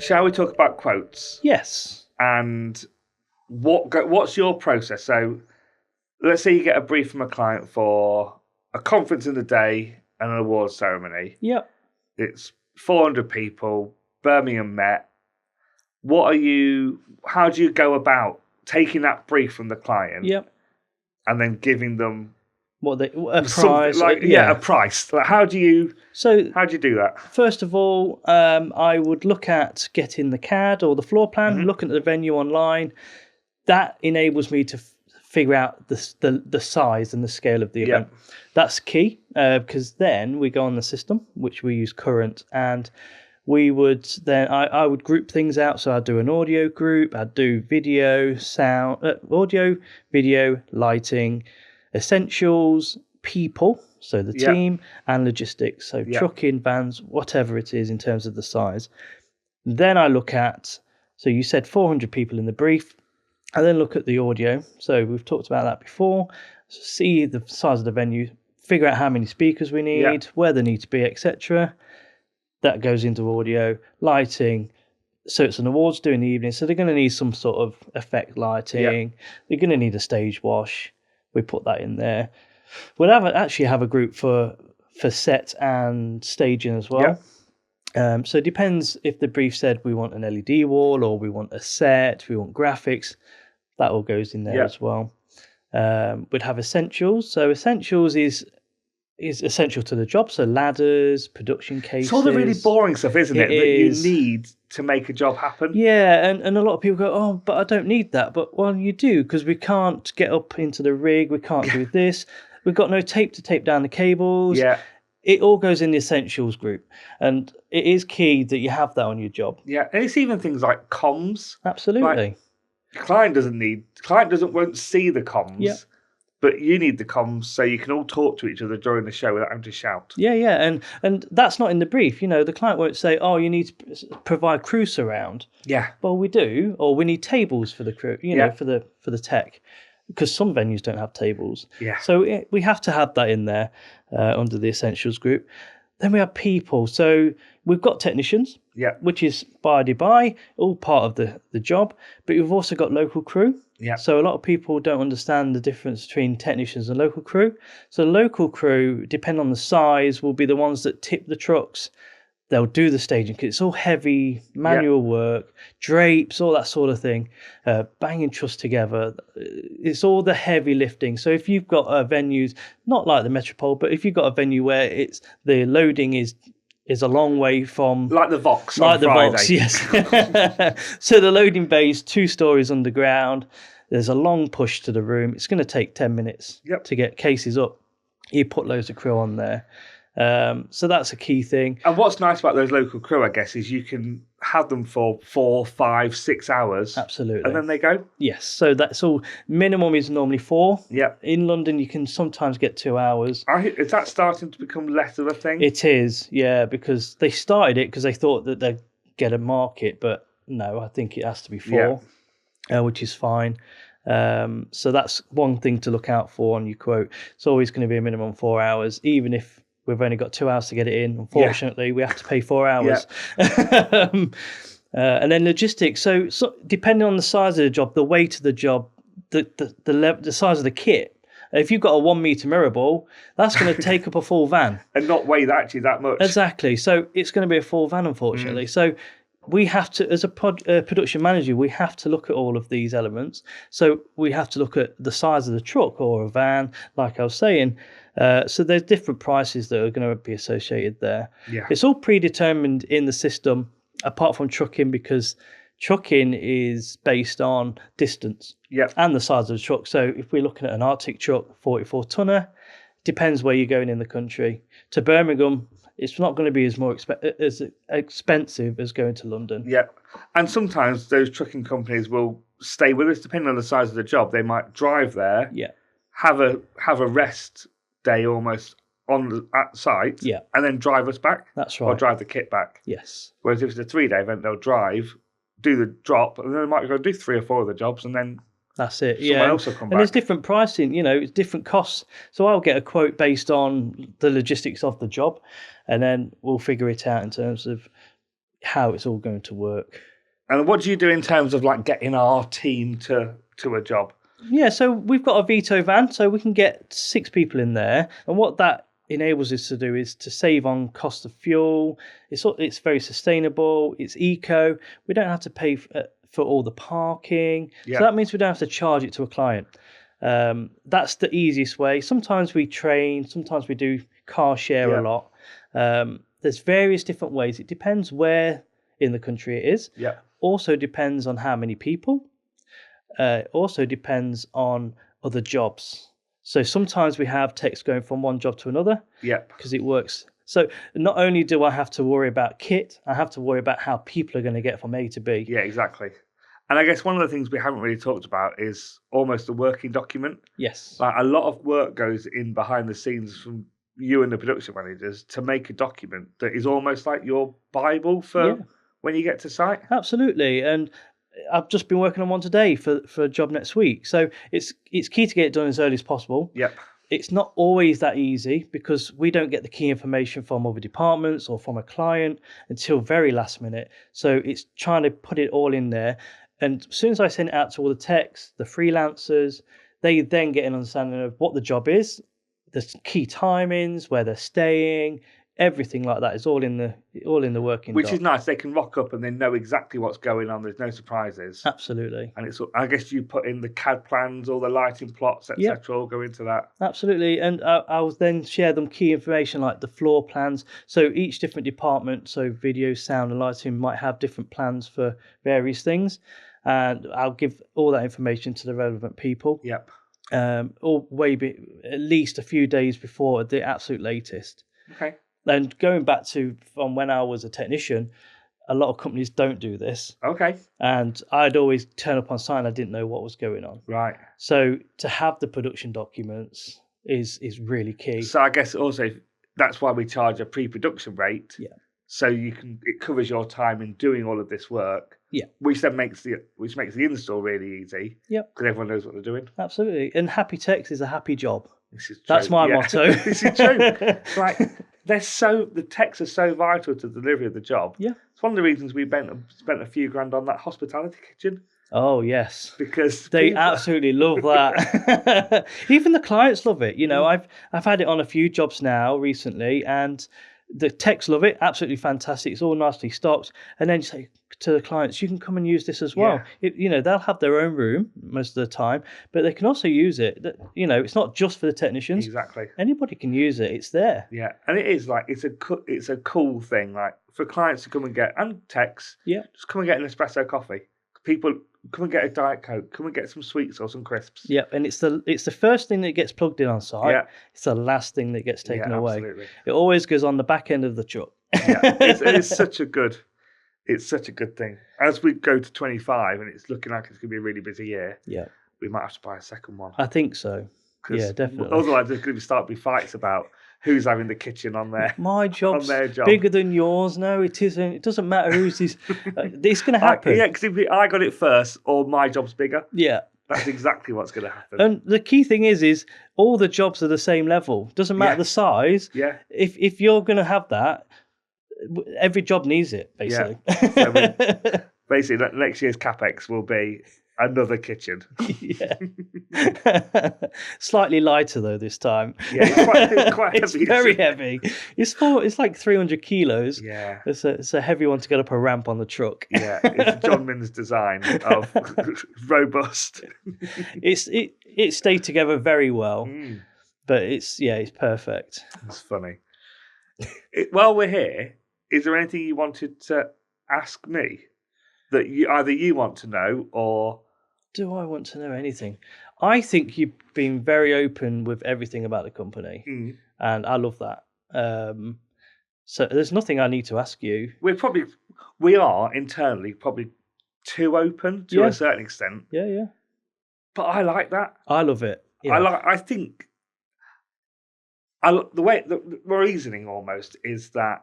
Shall we talk about quotes Yes. and what's your process? So let's say you get a brief from a client for a conference in the day and an awards ceremony. Yep. It's 400 people, Birmingham Met. How do you go about taking that brief from the client Yep. and then giving them A price? a price? Like, how do you do that? First of all, I would look at getting the CAD or the floor plan, looking at the venue online. That enables me to figure out the size and the scale of the event. That's key, because then we go on the system, which we use Current, and we would then I would group things out. So I'd do an audio group, I'd do video, sound, audio, video, lighting, essentials, people, so the team, and logistics, so trucking, vans, whatever it is in terms of the size. Then I look at, so you said 400 people in the brief, and then look at the audio. So we've talked about that before. So see the size of the venue, figure out how many speakers we need, where they need to be, etc. That goes into audio, lighting. So it's an awards do in the evening, so they're going to need some sort of effect lighting. They're going to need a stage wash. We put that in there. We'll actually have a group for set and staging as well. So it depends if the brief said we want an LED wall or we want a set, we want graphics. That all goes in there as well. We'd have essentials. So essentials is essential to the job. So ladders, production cases. It's all the really boring stuff, isn't it? That you need to make a job happen. Yeah, and a lot of people go, oh, but I don't need that. But, well, you do, because we can't get up into the rig. We can't do this. We've got no tape to tape down the cables. Yeah. It all goes in the essentials group. And it is key that you have that on your job. Yeah, and it's even things like comms. Absolutely. Client won't see the comms, but you need the comms so you can all talk to each other during the show without having to shout. Yeah, and that's not in the brief. You know, the client won't say, "Oh, you need to provide crew surround." Yeah. Well, we do, or we need tables for the crew. You know, for the tech, because some venues don't have tables. Yeah. So we have to have that in there under the essentials group. Then we have people. So we've got technicians, which is by all part of the job. But we've also got local crew. Yeah. So a lot of people don't understand the difference between technicians and local crew. So local crew, depending on the size, will be the ones that tip the trucks. They'll do the staging, because it's all heavy manual work, drapes, all that sort of thing, banging truss together. It's all the heavy lifting. So if you've got a venue, not like the Metropole, but if you've got a venue where the loading is a long way from... Like the Vox on Friday. Like the Vox, yes. So the loading bay is 2 stories underground. There's a long push to the room. It's going to take 10 minutes to get cases up. You put loads of crew on there. So that's a key thing. And what's nice about those local crew, I guess, is you can have them for 4, 5, 6 hours. Absolutely. And then they go? Yes. So that's all. Minimum is normally 4. Yeah. In London, you can sometimes get 2 hours. Is that starting to become less of a thing? It is, yeah, because they started it because they thought that they'd get a market, but no, I think it has to be 4, which is fine. So that's one thing to look out for on your quote. It's always going to be a minimum 4 hours, even if we've only got 2 hours to get it in. Unfortunately, we have to pay 4 hours. And then logistics. So depending on the size of the job, the weight of the job, the size of the kit. If you've got a 1 meter mirror ball, that's going to take up a full van. And not weigh actually that much. Exactly. So it's going to be a full van, unfortunately. So we have to, as a production manager, we have to look at all of these elements. So we have to look at the size of the truck or a van, like I was saying. So there's different prices that are going to be associated there. Yeah. It's all predetermined in the system, apart from trucking, because trucking is based on distance and the size of the truck. So if we're looking at an Arctic truck, 44 tonner, depends where you're going in the country. To Birmingham, it's not going to be as expensive as going to London. Yeah. And sometimes those trucking companies will stay with us, depending on the size of the job. They might drive there, have a rest day almost at site, and then drive us back. That's right. Or drive the kit back. Yes. Whereas if it's a 3-day event, they'll drive, do the drop, and then they might go do 3 or 4 of the jobs and then That's it. Someone else will come back. And there's different pricing, it's different costs. So I'll get a quote based on the logistics of the job, and then we'll figure it out in terms of how it's all going to work. And what do you do in terms of like getting our team to a job? Yeah, so we've got a Vito van, so we can get 6 people in there. And what that enables us to do is to save on cost of fuel. It's very sustainable. It's eco. We don't have to pay for all the parking. Yeah. So that means we don't have to charge it to a client. That's the easiest way. Sometimes we train. Sometimes we do car share a lot. There's various different ways. It depends where in the country it is. Yeah. Also depends on how many people. Also depends on other jobs. So sometimes we have techs going from one job to another. Yeah. Because it works. So not only do I have to worry about kit, I have to worry about how people are going to get from A to B. Yeah, exactly. And I guess one of the things we haven't really talked about is almost a working document. Yes. Like a lot of work goes in behind the scenes from you and the production managers to make a document that is almost like your Bible for when you get to site. Absolutely. And I've just been working on one today for a job next week. So it's key to get it done as early as possible. Yep. It's not always that easy because we don't get the key information from other departments or from a client until very last minute. So it's trying to put it all in there. And as soon as I send it out to all the techs, the freelancers, they then get an understanding of what the job is, the key timings, where they're staying, everything like that is all in the working Which doc. is nice. They can rock up and they know exactly what's going on. There's no surprises. Absolutely. And I guess you put in the CAD plans, all the lighting plots, etc. All go into that. Absolutely. And I'll then share them key information like the floor plans. So each different department, so video, sound and lighting might have different plans for various things. And I'll give all that information to the relevant people. Yep. At least a few days before at the absolute latest. Okay. And going back to from when I was a technician, a lot of companies don't do this. Okay. And I'd always turn up on site and I didn't know what was going on. Right. So to have the production documents is really key. So I guess also that's why we charge a pre-production rate. Yeah. So it covers your time in doing all of this work. Yeah. Which makes the install really easy. Yep. Because everyone knows what they're doing. Absolutely. And happy techs is a happy job. This is true. That's my motto. This is true. Like the techs are so vital to the delivery of the job. Yeah. It's one of the reasons we spent a few grand on that hospitality kitchen. Oh yes, because they absolutely love that. Even the clients love it. I've had it on a few jobs now recently, and the techs love it. Absolutely fantastic. It's all nicely stocked. And then you say to the clients, you can come and use this as well. Yeah. They'll have their own room most of the time, but they can also use it. It's not just for the technicians. Exactly. Anybody can use it. It's there. Yeah, and it is like it's a cool thing. Like for clients to come and get and techs. Yeah. Just come and get an espresso coffee. People come and get a Diet Coke. Come and get some sweets or some crisps. Yeah, and it's the first thing that gets plugged in on site. Yeah. It's the last thing that gets taken away. Absolutely. It always goes on the back end of the truck. Yeah, it's such a good thing. As we go to 25 and it's looking like it's going to be a really busy year. Yeah, we might have to buy a second one. I think so. Yeah, definitely. Otherwise, there's going to start to be fights about who's having the kitchen on there. My job's bigger than yours. No, it isn't. It doesn't matter whose is. It's going to happen. Yeah, because if I got it first, or my job's bigger. Yeah. That's exactly what's going to happen. And the key thing is all the jobs are the same level. Doesn't matter the size. Yeah. If you're going to have that, every job needs it, basically. Yeah. So basically, next year's CapEx will be another kitchen. Yeah. Slightly lighter though this time. Yeah, it's quite heavy. It's very heavy. It's like 300 kilos. Yeah. It's a heavy one to get up a ramp on the truck. Yeah, it's John Minns' design of robust. It stayed together very well. But it's perfect. It's funny. While we're here, is there anything you wanted to ask me that either you want to know or... Do I want to know anything? I think you've been very open with everything about the company, and I love that. So there's nothing I need to ask you. We are internally probably too open to a certain extent. Yeah. But I like that. I love it. Yeah. The reasoning almost is that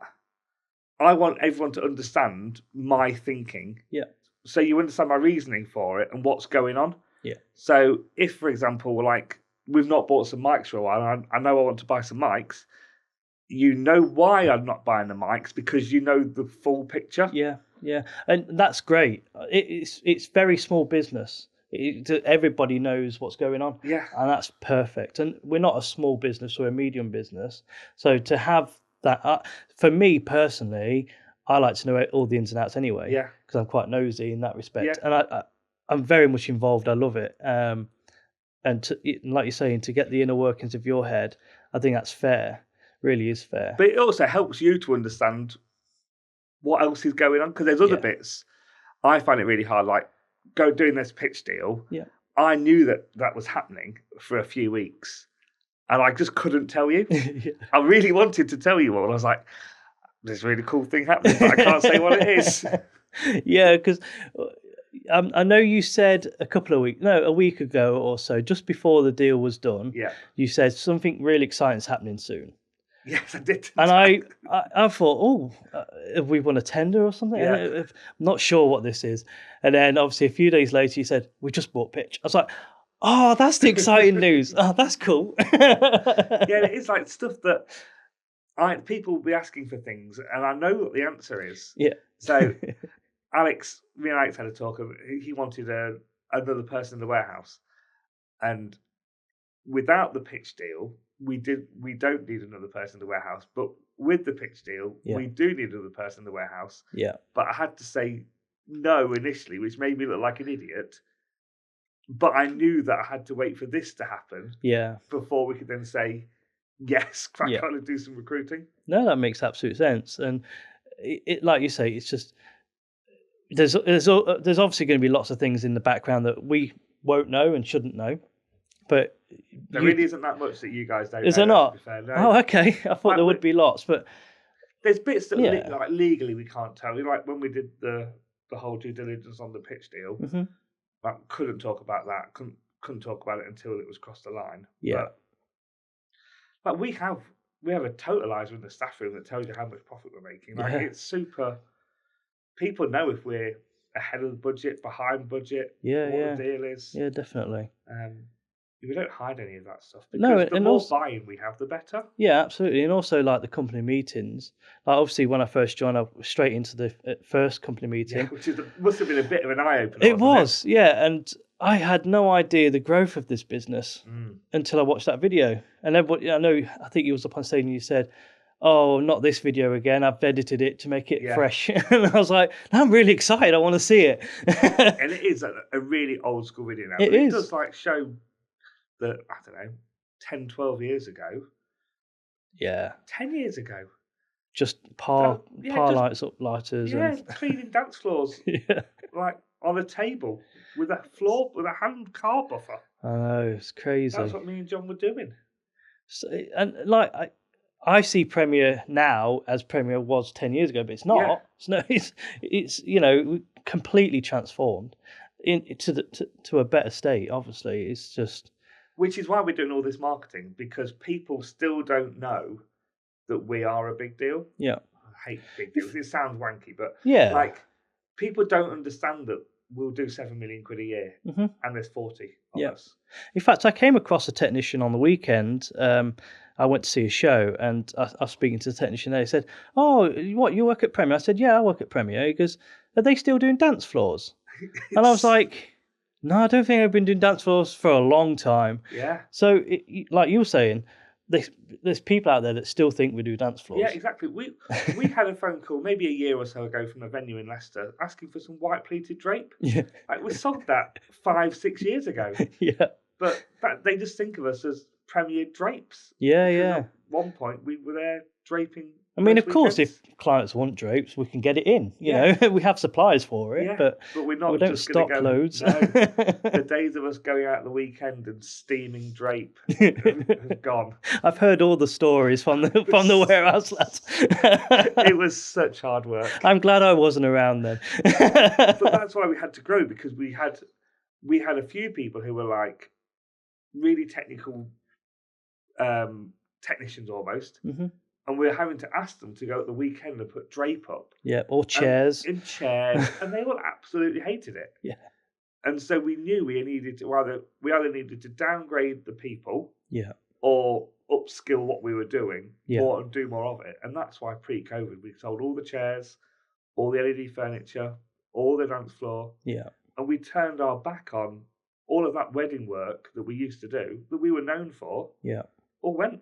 I want everyone to understand my thinking. Yeah. So you understand my reasoning for it and what's going on. Yeah. So if, for example, like we've not bought some mics for a while, and I know I want to buy some mics, you know why I'm not buying the mics because you know the full picture. Yeah, yeah, and that's great. It's very small business. Everybody knows what's going on. Yeah, and that's perfect. And we're not a small business; we're a medium business. So to have that, for me personally, I like to know all the ins and outs anyway. Yeah, because I'm quite nosy in that respect, and I'm very much involved. I love it. And like you're saying, to get the inner workings of your head, I think that's fair. Really is fair. But it also helps you to understand what else is going on because there's other bits. I find it really hard, like doing this pitch deal. Yeah, I knew that was happening for a few weeks, and I just couldn't tell you. Yeah. I really wanted to tell you all. I was like, "There's a really cool thing happening, but I can't say what it is." Yeah, because I know you said a week ago or so, just before the deal was done. Yeah, you said something really exciting is happening soon. Yes, I did. And I thought, have we won a tender or something? Yeah. I'm not sure what this is. And then obviously a few days later, you said, we just bought Pitch. I was like, oh, that's the exciting news. Oh, that's cool. Yeah, it is like stuff that people will be asking for things, and I know what the answer is. Yeah. So me and Alex had a talk of he wanted another person in the warehouse, and without the Pitch deal, we don't need another person in the warehouse, but with the Pitch deal, we do need another person in the warehouse. Yeah. But I had to say no initially, which made me look like an idiot. But I knew that I had to wait for this to happen. Yeah. Before we could then say yes, crack on and do some recruiting. No, that makes absolute sense. And it like you say, it's just there's obviously going to be lots of things in the background that we won't know and shouldn't know. But there really isn't that much that you guys don't know. Is there not? No. Oh, okay. I thought there would be lots, but there's bits that like legally we can't tell. Like when we did the whole due diligence on the Pitch deal, like, couldn't talk about that. Couldn't talk about it until it was crossed the line. Yeah. But we have a totalizer in the staff room that tells you how much profit we're making. Like it's super. People know if we're ahead of the budget, behind budget. What the deal is. Yeah, definitely. We don't hide any of that stuff because no, the more buy-in we have, the better. Yeah, absolutely. And also, like the company meetings, like obviously when I first joined, I was straight into the first company meeting. Yeah, which must have been a bit of an eye-opener. It was, yeah. And I had no idea the growth of this business until I watched that video. And everybody, I think you was up on stage and you said, oh, not this video again. I've edited it to make it fresh. And I was like, I'm really excited. I want to see it. And it is a really old school video now. It does like show that, I don't know, 10, 12 years ago. Yeah. 10 years ago. Just lighters. Yeah, and... cleaning dance floors. Like on a table with a hand car buffer. I know, it's crazy. That's what me and John were doing. So, and like I see Premier now as Premier was 10 years ago, but it's not. Yeah. It's completely transformed to a better state. Obviously, it's just. Which is why we're doing all this marketing, because people still don't know that we are a big deal. Yeah. I hate big deals. It sounds wanky, but like people don't understand that we'll do 7 million quid a year and there's 40 of us. In fact, I came across a technician on the weekend. I went to see a show and I was speaking to the technician there. He said, oh, what, you work at Premier? I said, yeah, I work at Premier. He goes, are they still doing dance floors? And I was like, no, I don't think I've been doing dance floors for a long time. Yeah. So, like you were saying, there's people out there that still think we do dance floors. Yeah, exactly. We had a phone call maybe a year or so ago from a venue in Leicester asking for some white pleated drape. Yeah. Like we sold that 5-6 years ago. Yeah. But they just think of us as Premier drapes. Yeah, yeah. At one point we were there draping. I mean, of course, if clients want drapes, we can get it in. You know, we have supplies for it, but we're not. We don't just stock loads. No, the days of us going out the weekend and steaming drape have gone. I've heard all the stories from the warehouse lads. It was such hard work. I'm glad I wasn't around then. But that's why we had to grow, because we had a few people who were like really technical technicians almost. Mm-hmm. And we're having to ask them to go at the weekend and put drape up. Yeah, or chairs. And they all absolutely hated it. Yeah. And so we knew we either needed to downgrade the people, or upskill what we were doing, or do more of it. And that's why pre-COVID we sold all the chairs, all the LED furniture, all the dance floor, and we turned our back on all of that wedding work that we used to do, that we were known for. All went.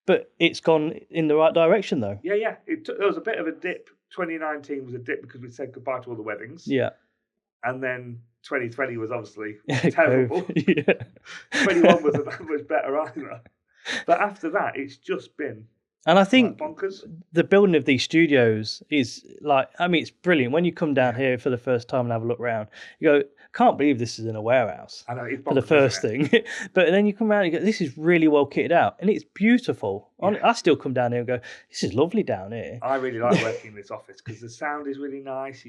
But it's gone in the right direction, though. Yeah. There was a bit of a dip. 2019 was a dip because we said goodbye to all the weddings. And then 2020 was obviously terrible. 21 wasn't that much better either. But after that, it's just been and I think bonkers. The building of these studios is it's brilliant. When you come down here for the first time and have a look around, you go, can't believe this is in a warehouse. I know, it's bonkers, for the first thing. But then you come around and you go, this is really well kitted out. And it's beautiful. I still come down here and go, this is lovely down here. I really like working in this office because the sound is really nice.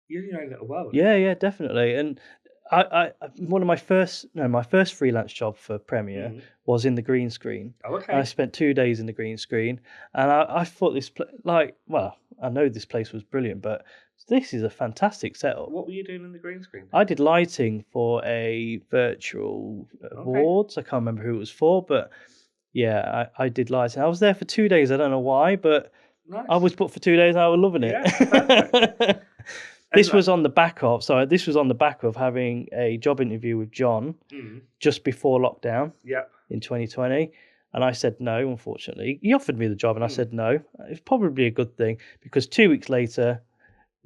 You're in your own little world. Yeah, definitely. And I one of my first freelance job for Premiere was in the green screen. Oh, okay. And I spent 2 days in the green screen, and I thought this I know this place was brilliant, but this is a fantastic setup. What were you doing in the green screen? I did lighting for a virtual awards. I can't remember who it was for, but yeah, I did lighting. I was there for 2 days. I don't know why, but nice. I was put for 2 days and I was loving it. Yeah, This was on the back of having a job interview with John just before lockdown in 2020. And I said no, unfortunately. He offered me the job and I said no. It's probably a good thing because 2 weeks later,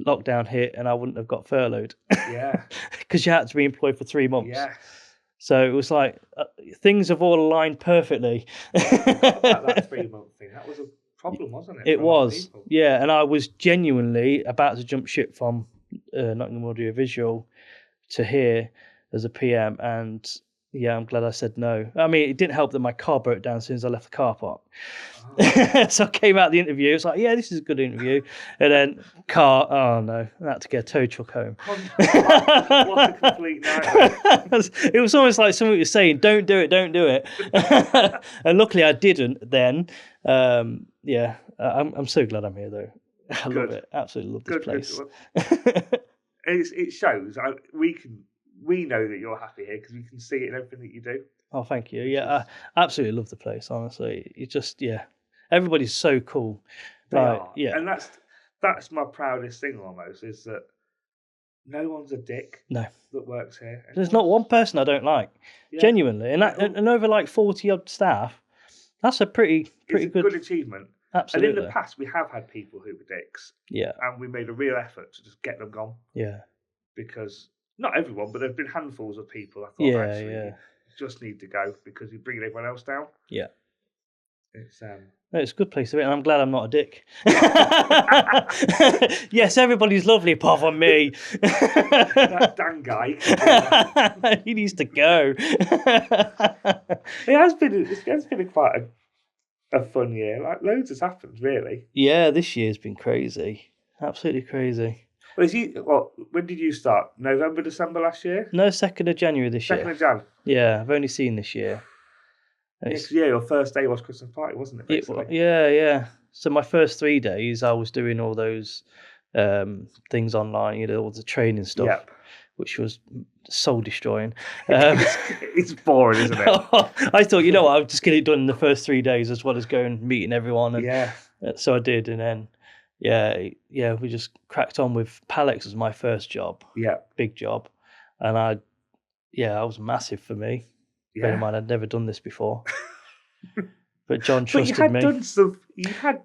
lockdown hit and I wouldn't have got furloughed. Yeah. Because you had to be employed for 3 months. Yeah. So it was like things have all aligned perfectly. About that 3 month thing. That was a problem, wasn't it? It was. Yeah. And I was genuinely about to jump ship from Nottingham Audio Visual to here as a PM, and yeah, I'm glad I said no. I mean, it didn't help that my car broke down as soon as I left the car park. Oh. So I came out of the interview, it's like, yeah, this is a good interview, and then oh no, I had to get a tow truck home. What a complete nightmare. It was almost like somebody was saying, don't do it. And luckily I didn't then. I'm so glad I'm here though. I love it. Absolutely love this place. It shows. We know that you're happy here because we can see it in everything that you do. Oh, thank you. Yeah, I absolutely love the place. Honestly, it just everybody's so cool. They are. Yeah, and that's my proudest thing almost is that no one's a dick. No, that works here. There's not one person I don't like. Yeah. Genuinely, and over like 40 odd staff, that's a pretty good achievement. Absolutely. And in the past, we have had people who were dicks. Yeah. And we made a real effort to just get them gone. Yeah. Because, not everyone, but there have been handfuls of people I thought you just need to go because you're bringing everyone else down. Yeah. It's a good place to be, and I'm glad I'm not a dick. Yes, everybody's lovely apart from me. That damn guy. He needs to go. It has been quite a fun year. Like loads has happened, really. Yeah, this year's been crazy. Absolutely crazy. Well, when did you start? November, December last year? No, 2nd of January this year. 2nd of Jan? Yeah, I've only seen this year. Next year, your first day was Christmas party, wasn't it? Basically? Yeah. So my first 3 days, I was doing all those things online, all the training stuff, which was soul destroying. It's boring, isn't it? I thought, I'll just get it done in the first 3 days as well as going and meeting everyone. And, so I did, and then we just cracked on with Palex as my first job. Yeah, big job, and I was massive for me. Yeah. Bear in mind, I'd never done this before, but John trusted me. But you had done stuff. You had.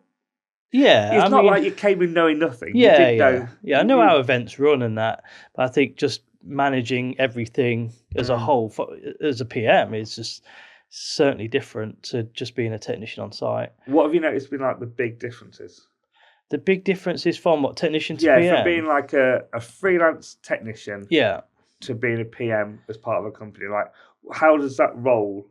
Yeah, it's not like you came in knowing nothing. Yeah. I know how events run and that, but I think just managing everything as a whole as a PM is just certainly different to just being a technician on site. What have you noticed been like the big differences? The big difference is from what technician to PM? From being like a freelance technician to being a PM as part of a company. Like, how does that roll?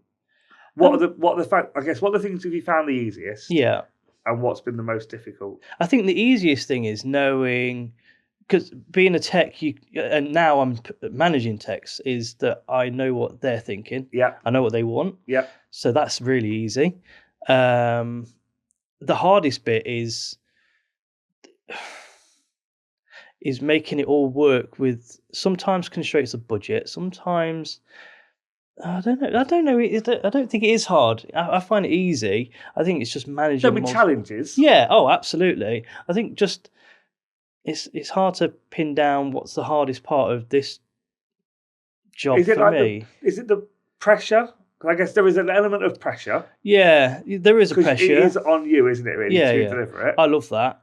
What are the things have you found the easiest? Yeah. And what's been the most difficult? I think the easiest thing is knowing, because being a tech, and now I'm managing techs, is that I know what they're thinking. Yeah. I know what they want. Yeah. So that's really easy. The hardest bit is is making it all work with sometimes constraints of budget, sometimes I don't know. I don't know. I don't think it is hard. I find it easy. I think it's just managing. There'll be challenges. Yeah. Oh, absolutely. I think just it's hard to pin down what's the hardest part of this job for me. Is it the pressure? Because I guess there is an element of pressure. Yeah, there is a pressure. It is on you, isn't it? Really, to deliver it. I love that.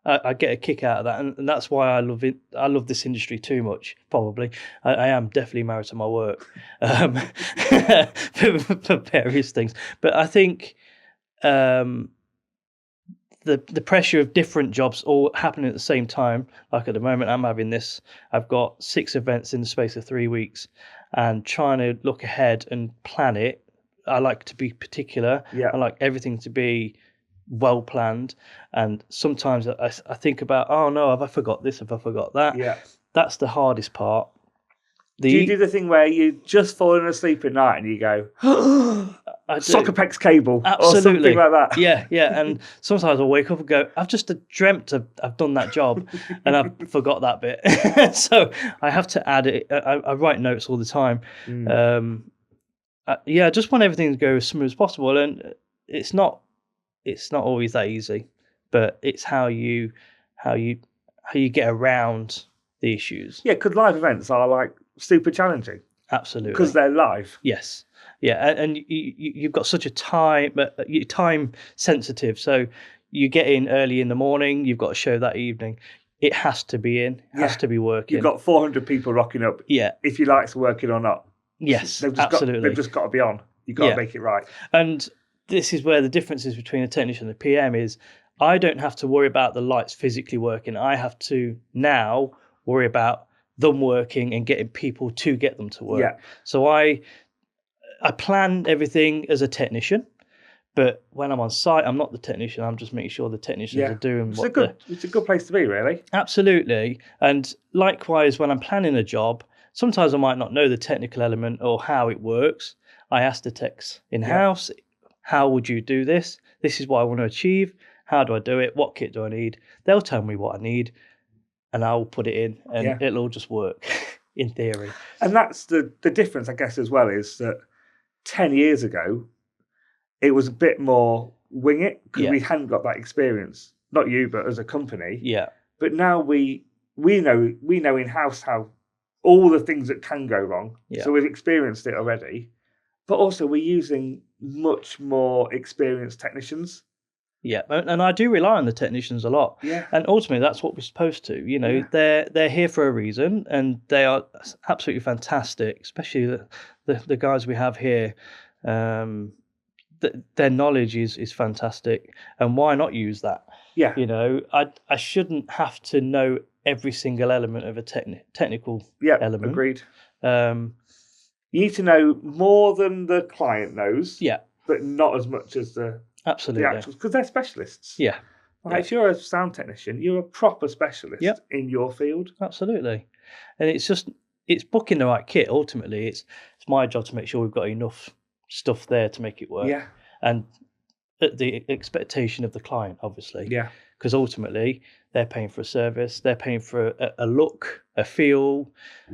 I get a kick out of that, and that's why I love it. I love this industry too much. Probably, I am definitely married to my work for various things. But I think the pressure of different jobs all happening at the same time. Like at the moment, I'm having this. I've got 6 events in the space of 3 weeks, and trying to look ahead and plan it. I like to be particular. Yeah. I like everything to be well planned, and sometimes I think about, oh no, have I forgot this, have I forgot that? Yeah, that's the hardest part. Do you do the thing where you just falling asleep at night and you go Soccerpex cable? Absolutely. Or something like that? Yeah, and sometimes I wake up and go, I've just dreamt I've done that job and I forgot that bit. So I have to add it. I write notes all the time. I just want everything to go as smooth as possible, and it's not always that easy, but it's how you get around the issues. Yeah, because live events are like super challenging. Absolutely. Because they're live. Yes. Yeah, and you've got such a time sensitive. So you get in early in the morning, you've got a show that evening. It has to be in, has to be working. You've got 400 people rocking up. Yeah. If you like it's working or not. Yes, they've just got to be on. You've got to make it right. And this is where the difference is between a technician and a PM is I don't have to worry about the lights physically working. I have to now worry about them working and getting people to get them to work. Yeah. So I plan everything as a technician, but when I'm on site, I'm not the technician. I'm just making sure the technicians are doing it's a good place to be, really. Absolutely. And likewise, when I'm planning a job, sometimes I might not know the technical element or how it works. I ask the techs in-house, how would you do this? This is what I want to achieve. How do I do it? What kit do I need? They'll tell me what I need, and I'll put it in, and it'll all just work in theory. And that's the difference, I guess, as well, is that 10 years ago, it was a bit more wing it because we hadn't got that experience. Not you, but as a company. Yeah. But now we know in-house how all the things that can go wrong. Yeah. So we've experienced it already. But also we're using much more experienced technicians. Yeah, and I do rely on the technicians a lot. Yeah. And ultimately, that's what we're supposed to. You know, they're here for a reason, and they are absolutely fantastic, especially the guys we have here. Their knowledge is fantastic, and why not use that? Yeah. You know, I shouldn't have to know every single element of a technical element. Agreed. You need to know more than the client knows. Yeah. But not as much as the actuals, because they're specialists. Yeah. Like if you're a sound technician, you're a proper specialist in your field. Absolutely. And it's booking the right kit. Ultimately, it's my job to make sure we've got enough stuff there to make it work. Yeah. And at the expectation of the client, obviously. Yeah. Because ultimately, they're paying for a service, they're paying for a look, a feel,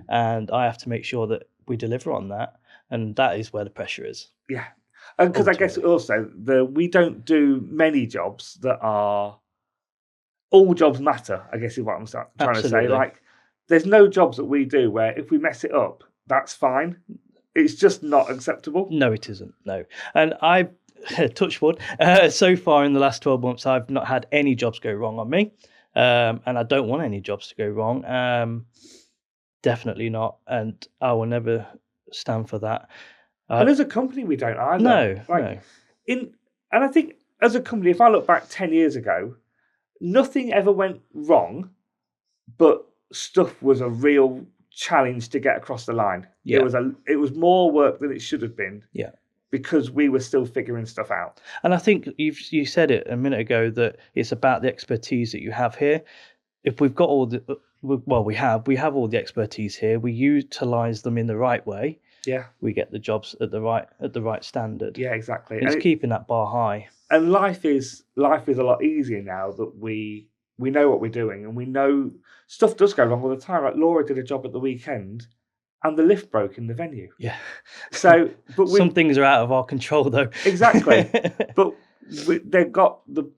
and I have to make sure that we deliver on that. And that is where the pressure is. Yeah. And because I guess also we don't do many jobs that are all jobs matter, I guess is what I'm trying to say. Like there's no jobs that we do where if we mess it up, that's fine. It's just not acceptable. No, it isn't. No. And I touch wood, so far in the last 12 months, I've not had any jobs go wrong on me. And I don't want any jobs to go wrong. Definitely not. And I will never stand for that. And as a company, we don't either. No. And I think as a company, if I look back 10 years ago, nothing ever went wrong, but stuff was a real challenge to get across the line. Yeah. It was more work than it should have been. Yeah. Because we were still figuring stuff out. And I think you said it a minute ago that it's about the expertise that you have here. If we've got we have all the expertise here. We utilize them in the right way. Yeah, we get the jobs at the right standard. Yeah, exactly. It's keeping that bar high. And life is a lot easier now that we we know what we're doing, and we know stuff does go wrong all the time. Like Laura did a job at the weekend, and the lift broke in the venue. Yeah. So, but some things are out of our control, though. Exactly. But they've got the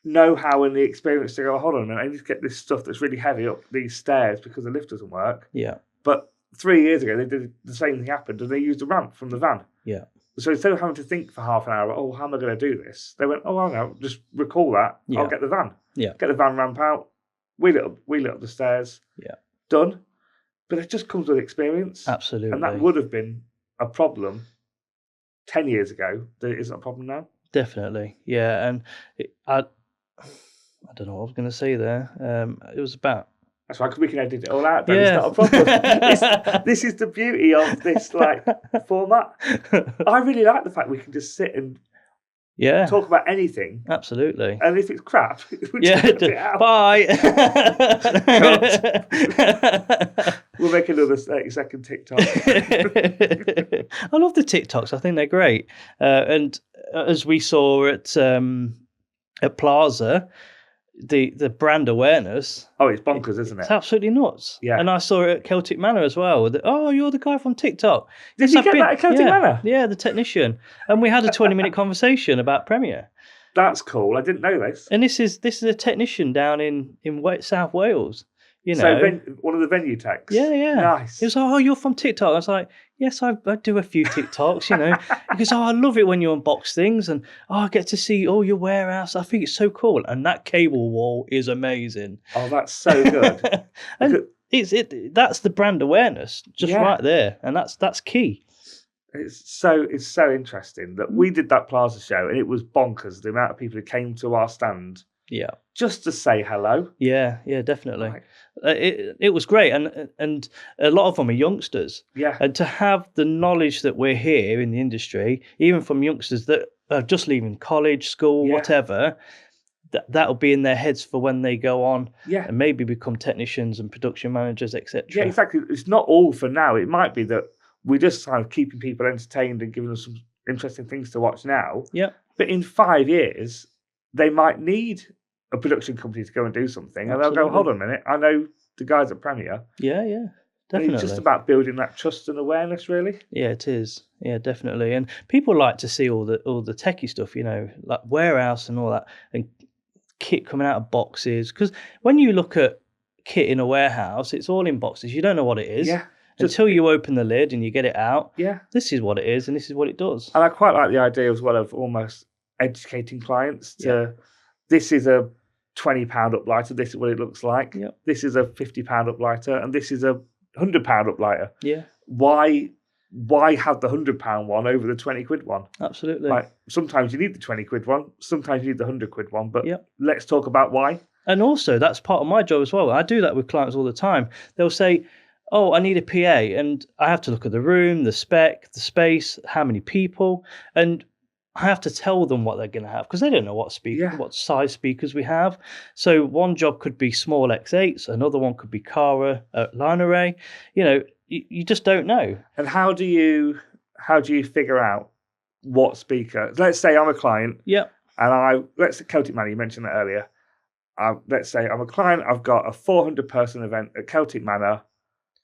know-how and the experience to go, hold on a minute, I need to get this stuff that's really heavy up these stairs because the lift doesn't work. Yeah. But 3 years ago, they did the same thing happened, and they used a ramp from the van. Yeah. So instead of having to think for half an hour, oh, how am I going to do this? They went, oh, I know, just recall that. Yeah. I'll get the van. Yeah. Get the van ramp out, wheel it up the stairs. Yeah. Done. But it just comes with experience. Absolutely. And that would have been a problem 10 years ago that isn't a problem now. Definitely. Yeah. And I don't know what I was going to say there. It was about... That's right, because we can edit it all out. Then. Yeah. It's not a problem. This is the beauty of this format. I really like the fact we can just sit and talk about anything. Absolutely. And if it's crap, we just cut it out. Bye. We'll make another 30-second TikTok. I love the TikToks. I think they're great. And as we saw at Plaza, the brand awareness. Oh, it's bonkers, isn't it? It's absolutely nuts. Yeah. And I saw it at Celtic Manor as well. Oh, you're the guy from TikTok. Did you get that at Celtic Manor? Yeah, the technician. And we had a 20-minute conversation about Premier. That's cool. I didn't know this. And this is a technician down in South Wales. You know, so one of the venue techs. Yeah. Nice. He was like, oh, you're from TikTok. I was like, yes, I do a few TikToks, you know. He goes, oh, I love it when you unbox things, and I get to see all your warehouse. I think it's so cool. And that cable wall is amazing. Oh, that's so good. And that's the brand awareness just right there. And that's key. It's so interesting that we did that Plaza show, and it was bonkers the amount of people who came to our stand. Yeah. Just to say hello. Yeah, definitely. Right. It was great, and a lot of them are youngsters. Yeah. And to have the knowledge that we're here in the industry, even from youngsters that are just leaving college, school, whatever, that'll be in their heads for when they go on and maybe become technicians and production managers, etc. Yeah, exactly. It's not all for now. It might be that we're just kind of keeping people entertained and giving them some interesting things to watch now. Yeah. But in 5 years, they might need a production company to go and do something. Absolutely. And they'll go, hold on a minute, I know the guys at Premier. Yeah, definitely. And it's just about building that trust and awareness, really. Yeah, it is. Yeah, definitely. And people like to see all the techie stuff, you know, like warehouse and all that, and kit coming out of boxes. Because when you look at kit in a warehouse, it's all in boxes. You don't know what it is. Yeah. Until you open the lid and you get it out. Yeah. This is what it is and this is what it does. And I quite like the idea as well of almost educating clients to this is a £20 uplighter, this is what it looks like. Yep. This is a £50 uplighter, and this is a £100 uplighter. Yeah. Why have the £100 one over the 20 quid one? Absolutely. Like sometimes you need the 20 quid one, sometimes you need the 100 quid one, but let's talk about why. And also that's part of my job as well. I do that with clients all the time. They'll say, oh, I need a PA, and I have to look at the room, the spec, the space, how many people, and I have to tell them what they're going to have because they don't know what size speakers we have. So one job could be small X8s, another one could be Cara line array. You know, you just don't know. And how do you figure out what speaker? Let's say I'm a client. Yeah. And let's say Celtic Manor, you mentioned that earlier. Let's say I'm a client. I've got a 400-person event at Celtic Manor.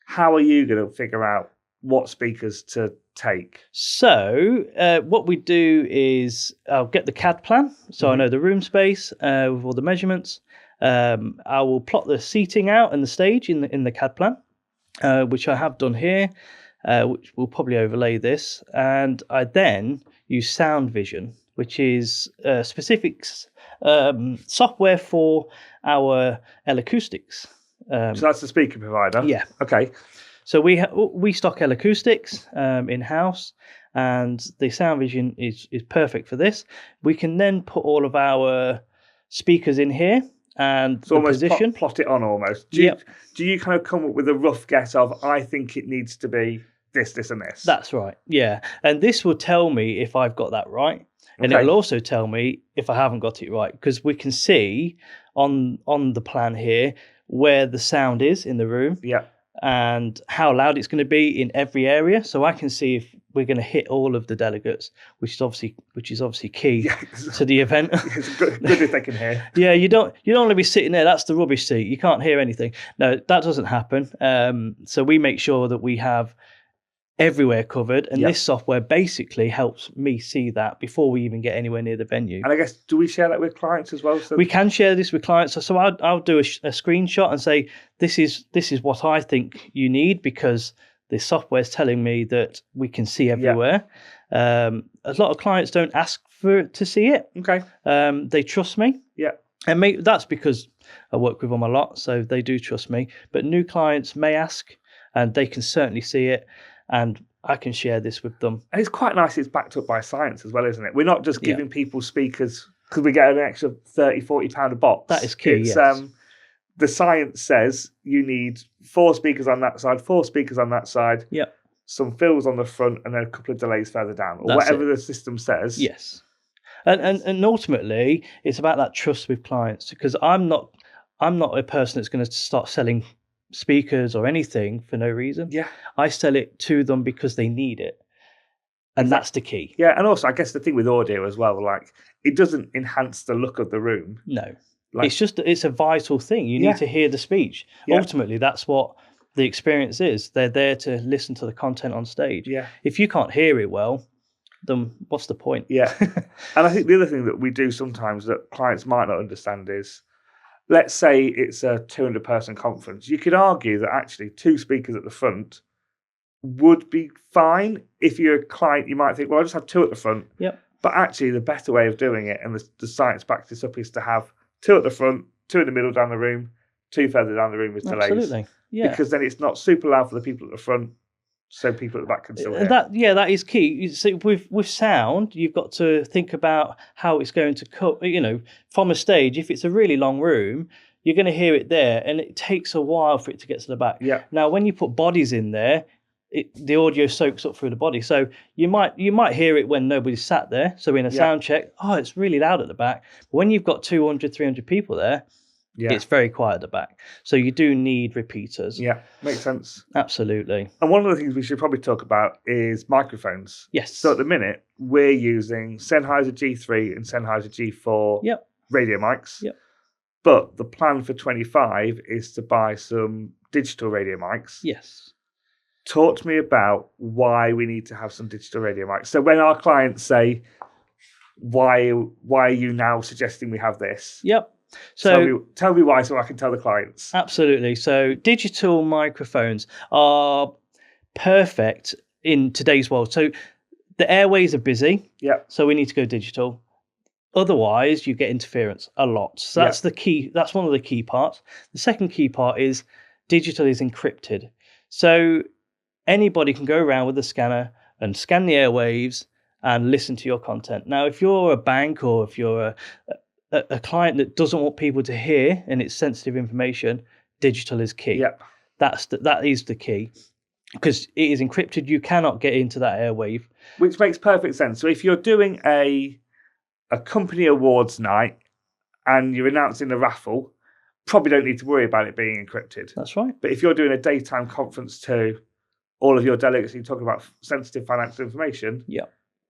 How are you going to figure out what speakers to take? So what we do is I'll get the CAD plan, so I know the room space with all the measurements. I will plot the seating out and the stage in the CAD plan, which I have done here, which will probably overlay this. And I then use Sound Vision, which is specific software for our L-Acoustics. So that's the speaker provider? Yeah. Okay. So we stock L-Acoustics in-house, and the Sound Vision is perfect for this. We can then put all of our speakers in here and so the position. Plot it on almost. Do you kind of come up with a rough guess of, I think it needs to be this, and this? That's right, yeah. And this will tell me if I've got that right. And it'll also tell me if I haven't got it right, because we can see on the plan here where the sound is in the room. Yeah. And how loud it's going to be in every area. So I can see if we're going to hit all of the delegates, which is obviously key to the event. It's good if they can hear. Yeah, you don't want to be sitting there. That's the rubbish seat. You can't hear anything. No, that doesn't happen. So we make sure that we have everywhere covered, and this software basically helps me see that before we even get anywhere near the venue. And I guess, do we share that with clients as well? So we can share this with clients. So I'll do a screenshot and say, this is what I think you need, because the software is telling me that we can see everywhere. A lot of clients don't ask to see it. Okay. They trust me. Yeah. And that's because I work with them a lot, so they do trust me. But new clients may ask, and they can certainly see it. And I can share this with them. And it's quite nice it's backed up by science as well, isn't it? We're not just giving people speakers because we get an extra £30, £40 a box. That is key, The science says you need 4 speakers on that side, 4 speakers on that side, some fills on the front, and then a couple of delays further down, or whatever the system says. Yes. And ultimately, it's about that trust with clients, because I'm not a person that's going to start selling speakers or anything for no reason. Yeah. I sell it to them because they need it. And that's the key. Yeah, and also I guess the thing with audio as well, like, it doesn't enhance the look of the room. No. It's a vital thing. You need to hear the speech. Yeah. Ultimately, that's what the experience is. They're there to listen to the content on stage. Yeah. If you can't hear it well, then what's the point? Yeah. And I think the other thing that we do sometimes that clients might not understand is, let's say it's a 200-person conference. You could argue that actually 2 speakers at the front would be fine. If you're a client, you might think, well, I'll just have 2 at the front. Yep. But actually, the better way of doing it, and the science backs this up, is to have 2 at the front, 2 in the middle down the room, 2 further down the room with delays. Absolutely. Yeah. Because then it's not super loud for the people at the front, so people at the back can still hear. That is key. You see, with sound, you've got to think about how it's going to cut. From a stage, if it's a really long room, you're going to hear it there, and it takes a while for it to get to the back. Yeah. Now, when you put bodies in there, the audio soaks up through the body, so you might hear it when nobody's sat there. So in a sound check, it's really loud at the back. But when you've got 200, 300 people there, it's very quiet at the back. So you do need repeaters. Yeah, makes sense. Absolutely. And one of the things we should probably talk about is microphones. Yes. So at the minute, we're using Sennheiser G3 and Sennheiser G4 radio mics. Yep. But the plan for 25 is to buy some digital radio mics. Yes. Talk to me about why we need to have some digital radio mics. So when our clients say, why are you now suggesting we have this? Yep. So tell me why, so I can tell the clients. Absolutely. So digital microphones are perfect in today's world. So the airways are busy. Yeah. So we need to go digital. Otherwise, you get interference a lot. So that's the key. That's one of the key parts. The second key part is digital is encrypted. So anybody can go around with a scanner and scan the airwaves and listen to your content. Now, if you're a bank or if you're a client that doesn't want people to hear and it's sensitive information, digital is key. Yep. That is the key, because it is encrypted. You cannot get into that airwave. Which makes perfect sense. So if you're doing a company awards night and you're announcing a raffle, probably don't need to worry about it being encrypted. That's right. But if you're doing a daytime conference to all of your delegates and you're talking about sensitive financial information,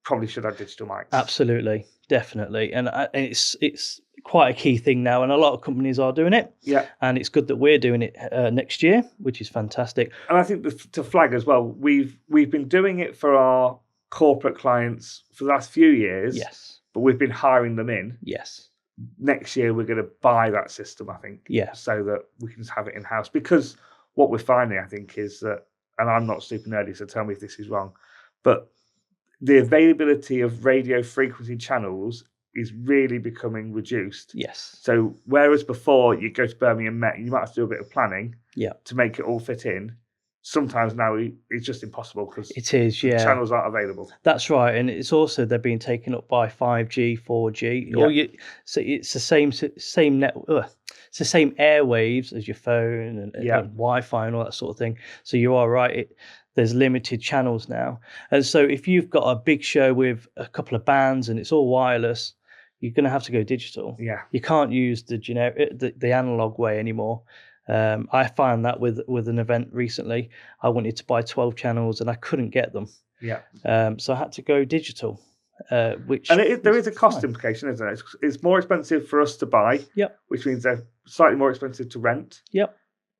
probably should have digital mics. Absolutely, definitely, and it's quite a key thing now, and a lot of companies are doing it. Yeah, and it's good that we're doing it next year, which is fantastic. And I think to flag as well, we've been doing it for our corporate clients for the last few years. Yes, but we've been hiring them in. Yes. Next year we're going to buy that system, I think. Yeah. So that we can just have it in house, because what we're finding, I think, is that, and I'm not super nerdy, so tell me if this is wrong, but the availability of radio frequency channels is really becoming reduced. Yes. So whereas before you go to Birmingham Met, you might have to do a bit of planning to make it all fit in. Sometimes now it's just impossible because channels aren't available. That's right, and it's also they're being taken up by 5G, 4G. Yeah. So it's the same network. It's the same airwaves as your phone and Wi-Fi and all that sort of thing. So you are right. There's limited channels now, and so if you've got a big show with a couple of bands and it's all wireless, you're going to have to go digital. Yeah, you can't use the analog way anymore. I found that with an event recently, I wanted to buy 12 channels and I couldn't get them. Yeah. So I had to go digital, which there is a cost implication, isn't it? It's more expensive for us to buy. Yep. Which means they're slightly more expensive to rent. Yep.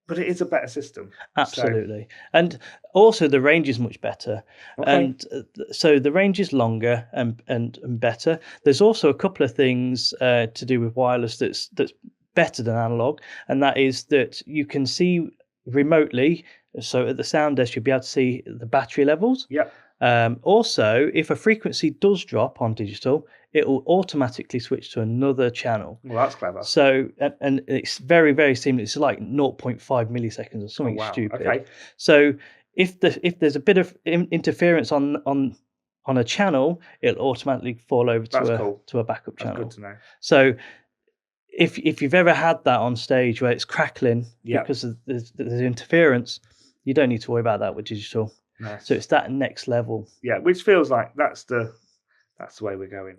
But it is a better system. Absolutely. And also the range is much better. Okay. And so the range is longer and better. There's also a couple of things to do with wireless that's better than analog, and that is that you can see remotely. So at the sound desk, you'll be able to see the battery levels. Yep. Also, if a frequency does drop on digital, it will automatically switch to another channel. Well, that's clever. So, and it's very, very seamless. It's like 0.5 milliseconds or something stupid. Okay. So if there's a bit of interference on a channel, it'll automatically fall over to a backup channel. That's good to know. So if you've ever had that on stage where it's crackling because there's interference, you don't need to worry about that with digital. Nice. So it's that next level. Yeah, which feels like that's the way we're going.